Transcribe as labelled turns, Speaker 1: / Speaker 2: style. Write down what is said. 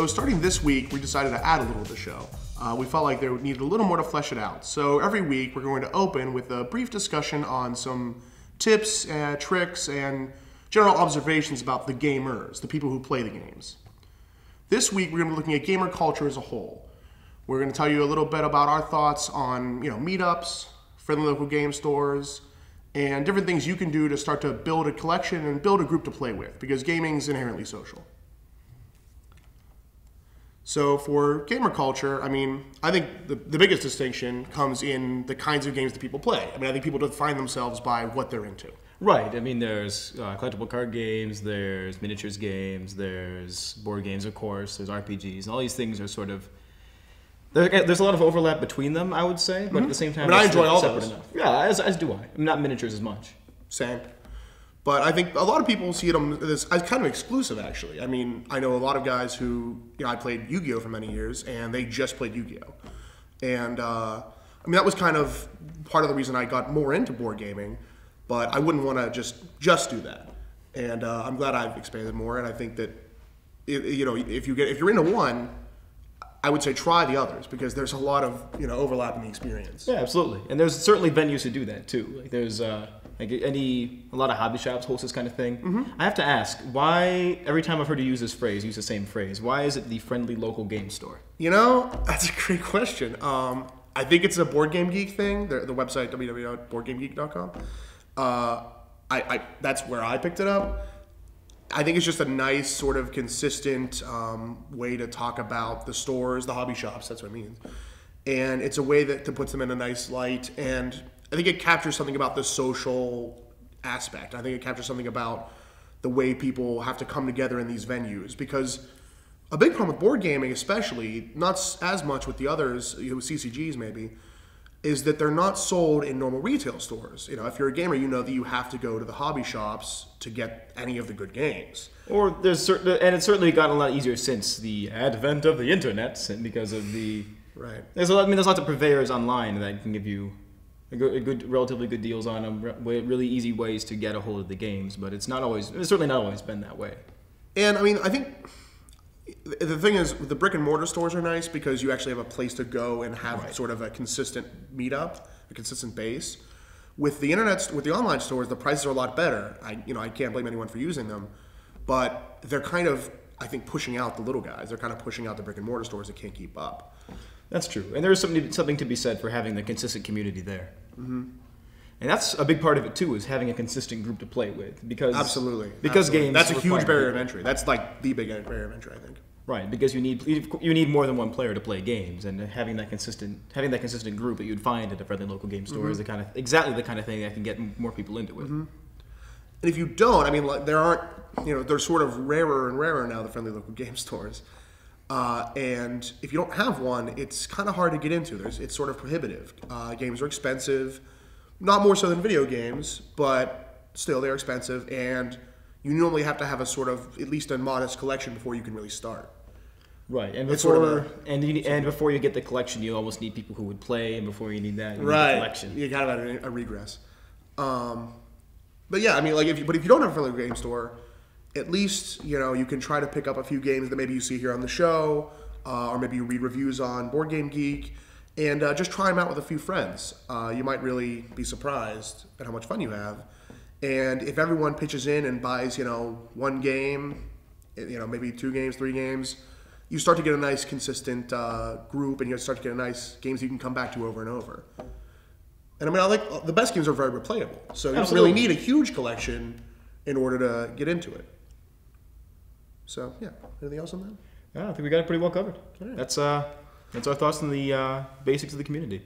Speaker 1: So starting this week, we decided to add a little to the show. We felt like there needed a little more to flesh it out. So every week, we're going to open with a brief discussion on some tips, tricks, and general observations about the gamers, the people who play the games. This week, we're going to be looking at gamer culture as a whole. We're going to tell you a little bit about our thoughts on, meetups, friendly local game stores, and different things you can do to start to build a collection and build a group to play with, because gaming is inherently social. So for gamer culture, I think the biggest distinction comes in the kinds of games that people play. I think people define themselves by what they're into.
Speaker 2: Right. There's collectible card games, there's miniatures games, there's board games, of course, there's RPGs, and all these things are sort of... There's a lot of overlap between them, I would say, but at the same time,
Speaker 1: I enjoy all
Speaker 2: separate
Speaker 1: those.
Speaker 2: enough. Yeah, as do I. Not miniatures as much.
Speaker 1: Same. But I think a lot of people see them as kind of exclusive, actually. I know a lot of guys who, I played Yu-Gi-Oh! For many years, and they just played Yu-Gi-Oh! And, that was kind of part of the reason I got more into board gaming, but I wouldn't want to just do that. And I'm glad I've expanded more, and I think that, if you're into one, I would say try the others, because there's a lot of, overlap in the experience.
Speaker 2: Yeah, absolutely. And there's certainly venues to do that, too. Like there's... a lot of hobby shops host this kind of thing. Mm-hmm. I have to ask, why, every time I've heard you use the same phrase, why is it the friendly local game store?
Speaker 1: That's a great question. I think it's a Board Game Geek thing, the website, www.boardgamegeek.com. That's where I picked it up. I think it's just a nice, sort of consistent way to talk about the stores, the hobby shops, that's what it means. And it's a way that puts them in a nice light, and I think it captures something about the social aspect. I think it captures something about the way people have to come together in these venues, because a big problem with board gaming, especially, not as much with the others, with CCGs maybe, is that they're not sold in normal retail stores. If you're a gamer, you know that you have to go to the hobby shops to get any of the good games.
Speaker 2: And it's certainly gotten a lot easier since the advent of the internet, and because of the...
Speaker 1: Right.
Speaker 2: There's lots of purveyors online that can give you relatively good deals on them, really easy ways to get a hold of the games, but it's certainly not always been that way.
Speaker 1: And I think the thing is, the brick and mortar stores are nice because you actually have a place to go and have sort of a consistent meetup, a consistent base. With the online stores, the prices are a lot better. I can't blame anyone for using them, but they're kind of, I think, pushing out the little guys. They're kind of pushing out the brick and mortar stores that can't keep up.
Speaker 2: That's true, and there's something to be said for having the consistent community there. Mm-hmm. And that's a big part of it too, is having a consistent group to play with.
Speaker 1: Absolutely.
Speaker 2: Games.
Speaker 1: That's a huge barrier of entry. That's like the big barrier of entry, I think.
Speaker 2: Right, because you need more than one player to play games, and having that consistent group that you'd find at a friendly local game store is exactly the kind of thing that can get more people into it.
Speaker 1: Mm-hmm. And if you don't, there aren't, they're sort of rarer and rarer now, the friendly local game stores. And if you don't have one, it's kind of hard to get into. It's sort of prohibitive. Games are expensive, not more so than video games, but still they're expensive, and you normally have to have a sort of, at least a modest collection before you can really start.
Speaker 2: Right, and before you get the collection, you almost need people who would play, and before you need that, you need the collection.
Speaker 1: You gotta have a regress. But yeah, if you don't have a friendly game store, at least, you can try to pick up a few games that maybe you see here on the show, or maybe you read reviews on Board Game Geek, and just try them out with a few friends. You might really be surprised at how much fun you have. And if everyone pitches in and buys, one game, maybe 2 games, 3 games, you start to get a nice consistent group, and you start to get nice games you can come back to over and over. And I like the best games are very replayable, so you don't really need a huge collection in order to get into it. So, yeah. Anything else on that?
Speaker 2: Yeah, I think we got it pretty well covered.
Speaker 1: Right.
Speaker 2: That's our thoughts on the basics of the community.